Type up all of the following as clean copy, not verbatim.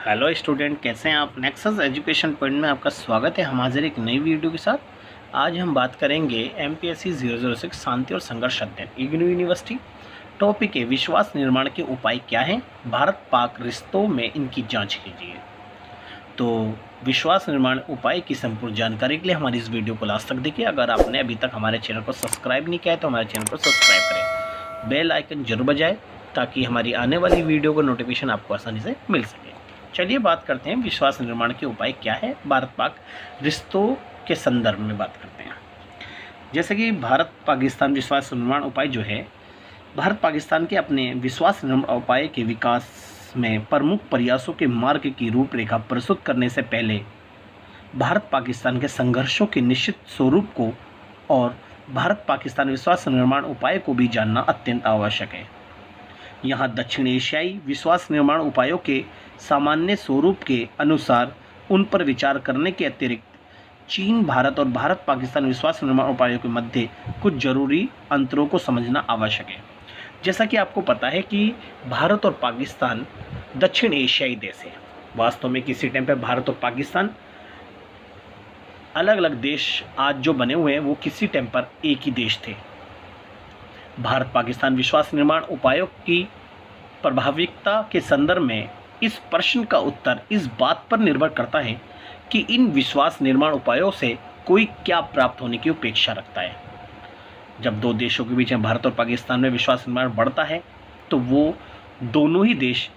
Hello student, कैसे हैं आप। नेक्सस एजुकेशन पॉइंट में आपका स्वागत है। हम हाजिर एक नई वीडियो के साथ। आज हम बात करेंगे एमपीएससी 006 शांति और संघर्ष अध्ययन इग्नू यूनिवर्सिटी। टॉपिक है विश्वास निर्माण के उपाय क्या हैं, भारत पाक रिश्तों में इनकी जांच कीजिए। तो विश्वास निर्माण उपाय की संपूर्ण जानकारी के लिए हमारी इस वीडियो को लास्ट तक देखिए। अगर आपने अभी तक हमारे चैनल को सब्सक्राइब नहीं किया है तो हमारे चैनल को सब्सक्राइब करें, बेल आइकन जरूर बजाएं ताकि हमारी आने वाली वीडियो का नोटिफिकेशन आपको आसानी से मिल सके। चलिए बात करते हैं विश्वास निर्माण के उपाय क्या है, भारत पाक रिश्तों के संदर्भ में बात करते हैं। जैसे कि भारत पाकिस्तान विश्वास निर्माण उपाय जो है, भारत पाकिस्तान के अपने विश्वास निर्माण उपाय के विकास में प्रमुख प्रयासों के मार्ग की रूपरेखा प्रस्तुत करने से पहले भारत पाकिस्तान के संघर्षों के निश्चित स्वरूप को और भारत पाकिस्तान विश्वास निर्माण उपाय को भी जानना अत्यंत आवश्यक है। यहाँ दक्षिण एशियाई विश्वास निर्माण उपायों के सामान्य स्वरूप के अनुसार उन पर विचार करने के अतिरिक्त चीन, भारत और भारत पाकिस्तान विश्वास निर्माण उपायों के मध्य कुछ जरूरी अंतरों को समझना आवश्यक है। जैसा कि आपको पता है कि भारत और पाकिस्तान दक्षिण एशियाई देश है। वास्तव में किसी टाइम पर भारत और पाकिस्तान अलग अलग देश आज जो बने हुए हैं वो किसी टाइम पर एक ही देश थे। भारत पाकिस्तान विश्वास निर्माण उपायों की प्रभाविकता के संदर्भ में इस प्रश्न का उत्तर इस बात पर निर्भर करता है कि इन विश्वास निर्माण उपायों से कोई क्या प्राप्त होने की अपेक्षा रखता है। जब दो देशों के बीच में भारत और पाकिस्तान में विश्वास निर्माण बढ़ता है तो वो दोनों ही देश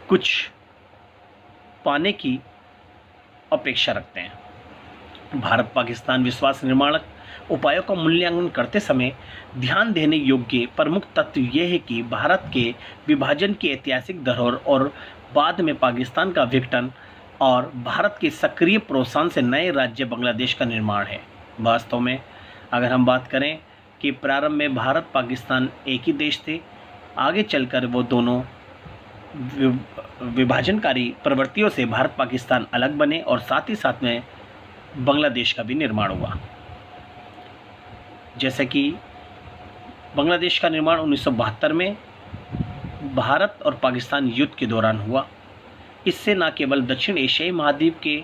कुछ पाने की अपेक्षा रखते हैं। भारत पाकिस्तान विश्वास निर्माण उपायों का मूल्यांकन करते समय ध्यान देने योग्य प्रमुख तत्व यह है कि भारत के विभाजन की ऐतिहासिक धरोहर और बाद में पाकिस्तान का विघटन और भारत के सक्रिय प्रोत्साहन से नए राज्य बांग्लादेश का निर्माण है। वास्तव में अगर हम बात करें कि प्रारंभ में भारत पाकिस्तान एक ही देश थे, आगे चलकर वो दोनों विभाजनकारी प्रवृत्तियों से भारत पाकिस्तान अलग बने और साथ ही साथ में बांग्लादेश का भी निर्माण हुआ। जैसे कि बांग्लादेश का निर्माण 1972 में भारत और पाकिस्तान युद्ध के दौरान हुआ। इससे न केवल दक्षिण एशियाई महाद्वीप के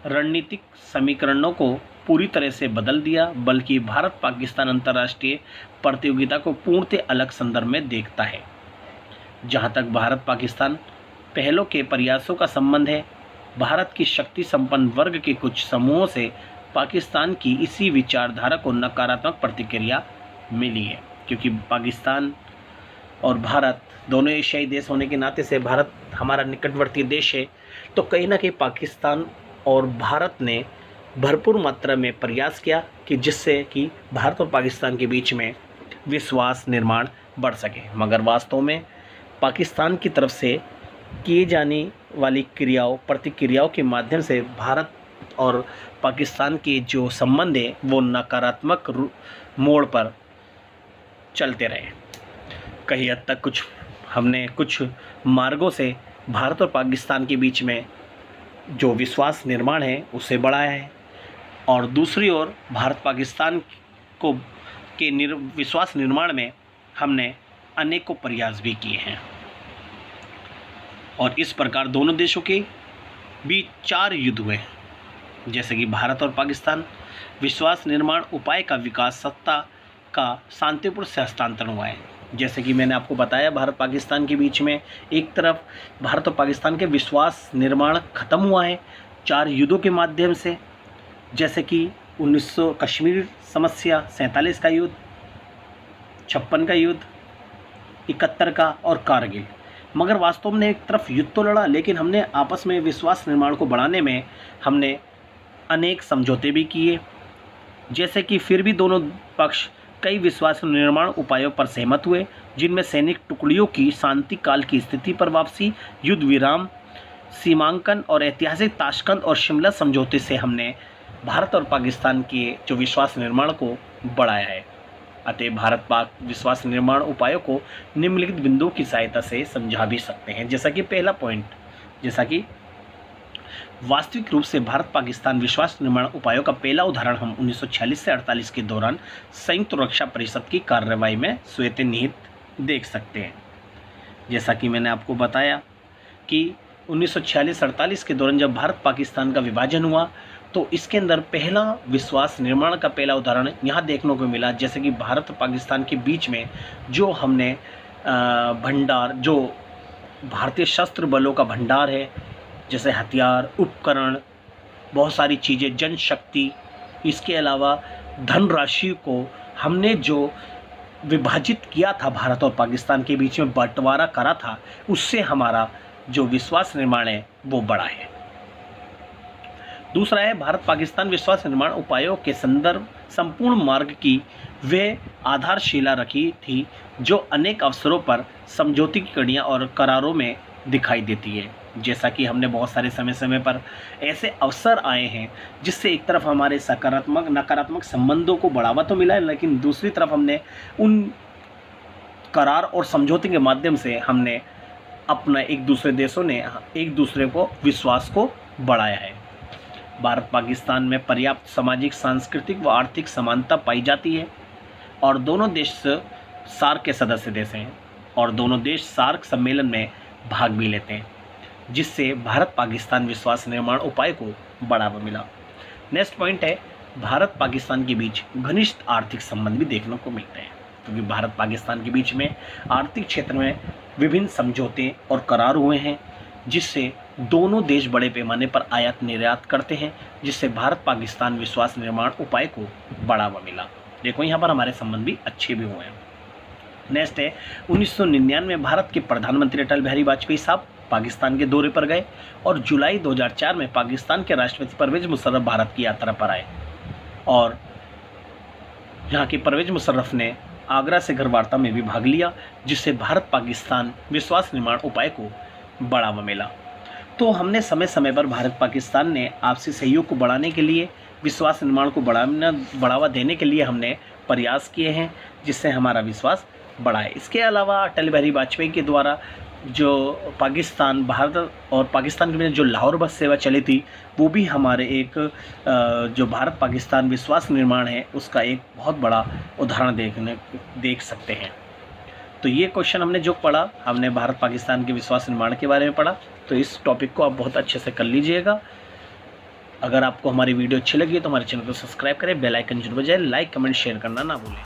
रणनीतिक समीकरणों को पूरी तरह से बदल दिया बल्कि भारत पाकिस्तान अंतर्राष्ट्रीय प्रतियोगिता को पूर्णतः अलग संदर्भ में देखता है। जहां तक भारत पाकिस्तान पहलों के प्रयासों का संबंध है, भारत की शक्ति संपन्न वर्ग के कुछ समूहों से पाकिस्तान की इसी विचारधारा को नकारात्मक प्रतिक्रिया मिली है। क्योंकि पाकिस्तान और भारत दोनों एशियाई देश होने के नाते से भारत हमारा निकटवर्ती देश है, तो कहीं ना कहीं पाकिस्तान और भारत ने भरपूर मात्रा में प्रयास किया कि जिससे कि भारत और पाकिस्तान के बीच में विश्वास निर्माण बढ़ सके। मगर वास्तव में पाकिस्तान की तरफ से किए जाने वाली प्रतिक्रियाओं के माध्यम से भारत और पाकिस्तान के जो संबंध है वो नकारात्मक मोड़ पर चलते रहे। कहीं हद तक हमने कुछ मार्गों से भारत और पाकिस्तान के बीच में जो विश्वास निर्माण है उसे बढ़ाया है और दूसरी ओर भारत पाकिस्तान को विश्वास निर्माण में हमने अनेकों प्रयास भी किए हैं। और इस प्रकार दोनों देशों के बीच 4 युद्ध हुए। जैसे कि भारत और पाकिस्तान विश्वास निर्माण उपाय का विकास सत्ता का शांतिपूर्ण से हस्तांतरण हुआ है। जैसे कि मैंने आपको बताया, भारत पाकिस्तान के बीच में एक तरफ भारत और पाकिस्तान के विश्वास निर्माण खत्म हुआ है 4 युद्धों के माध्यम से, जैसे कि 1900 कश्मीर समस्या, 47 का युद्ध, 56 का युद्ध, 71 का और कारगिल। मगर वास्तव में एक तरफ युद्ध तो लड़ा, लेकिन हमने आपस में विश्वास निर्माण को बढ़ाने में हमने अनेक समझौते भी किए। जैसे कि फिर भी दोनों पक्ष कई विश्वास निर्माण उपायों पर सहमत हुए, जिनमें सैनिक टुकड़ियों की शांति काल की स्थिति पर वापसी, युद्ध विराम, सीमांकन और ऐतिहासिक ताशकंद और शिमला समझौते से हमने भारत और पाकिस्तान के जो विश्वास निर्माण को बढ़ाया है। अतः भारत पाक विश्वास निर्माण उपायों को निम्नलिखित बिंदुओं की सहायता से समझा भी सकते हैं। जैसा कि पहला पॉइंट, जैसा कि वास्तविक रूप से भारत पाकिस्तान विश्वास निर्माण उपायों का पहला उदाहरण हम 1946 से 48 के दौरान संयुक्त रक्षा परिषद की कार्रवाई में स्वतः निहित देख सकते हैं। जैसा कि मैंने आपको बताया कि 1946-48 के दौरान जब भारत पाकिस्तान का विभाजन हुआ तो इसके अंदर पहला विश्वास निर्माण का पहला उदाहरण यहाँ देखने को मिला। जैसे कि भारत और पाकिस्तान के बीच में जो हमने भंडार, जो भारतीय शस्त्र बलों का भंडार है, जैसे हथियार, उपकरण, बहुत सारी चीज़ें, जनशक्ति, इसके अलावा धनराशि को हमने जो विभाजित किया था भारत और पाकिस्तान के बीच में बंटवारा करा था, उससे हमारा जो विश्वास निर्माण है वो बढ़ा है। दूसरा है भारत पाकिस्तान विश्वास निर्माण उपायों के संदर्भ संपूर्ण मार्ग की वे आधारशिला रखी थी जो अनेक अवसरों पर समझौते की कड़ियाँ और करारों में दिखाई देती है। जैसा कि हमने बहुत सारे समय समय पर ऐसे अवसर आए हैं जिससे एक तरफ हमारे सकारात्मक नकारात्मक संबंधों को बढ़ावा तो मिला है, लेकिन दूसरी तरफ हमने उन करार और समझौते के माध्यम से हमने अपना एक दूसरे देशों ने एक दूसरे को विश्वास को बढ़ाया है। भारत पाकिस्तान में पर्याप्त सामाजिक, सांस्कृतिक व आर्थिक समानता पाई जाती है और दोनों देश सार्क के सदस्य देश हैं और दोनों देश सार्क सम्मेलन में भाग भी लेते हैं, जिससे भारत पाकिस्तान विश्वास निर्माण उपाय को बढ़ावा मिला। नेक्स्ट पॉइंट है भारत पाकिस्तान के बीच घनिष्ठ आर्थिक संबंध भी देखने को मिलते हैं, क्योंकि भारत पाकिस्तान के बीच में आर्थिक क्षेत्र में विभिन्न समझौते और करार हुए हैं, जिससे दोनों देश बड़े पैमाने पर आयात निर्यात करते हैं, जिससे भारत पाकिस्तान विश्वास निर्माण उपाय को बढ़ावा मिला। देखो यहाँ पर हमारे संबंध भी अच्छे भी हुए हैं। नेक्स्ट है 1999 में भारत के प्रधानमंत्री अटल बिहारी वाजपेयी साहब पाकिस्तान के दौरे पर गए और जुलाई 2004 में पाकिस्तान के राष्ट्रपति परवेज मुशर्रफ भारत की यात्रा पर आए और यहाँ के परवेज मुशर्रफ ने आगरा से घर वार्ता में भी भाग लिया, जिससे भारत पाकिस्तान विश्वास निर्माण उपाय को बढ़ावा मिला। तो हमने समय समय पर भारत पाकिस्तान ने आपसी सहयोग को बढ़ाने के लिए, विश्वास निर्माण को बढ़ावा देने के लिए हमने प्रयास किए हैं, जिससे हमारा विश्वास बढ़ा है। इसके अलावा अटल बिहारी वाजपेयी के द्वारा जो पाकिस्तान, भारत और पाकिस्तान के बीच जो लाहौर बस सेवा चली थी, वो भी हमारे एक जो भारत पाकिस्तान विश्वास निर्माण है उसका एक बहुत बड़ा उदाहरण देख सकते हैं। तो ये क्वेश्चन हमने जो पढ़ा, हमने भारत पाकिस्तान के विश्वास निर्माण के बारे में पढ़ा, तो इस टॉपिक को आप बहुत अच्छे से कर लीजिएगा। अगर आपको हमारी वीडियो अच्छी लगी तो हमारे चैनल को सब्सक्राइब करें, बेल आइकन जरूर बजाएं, लाइक कमेंट शेयर करना ना भूलें।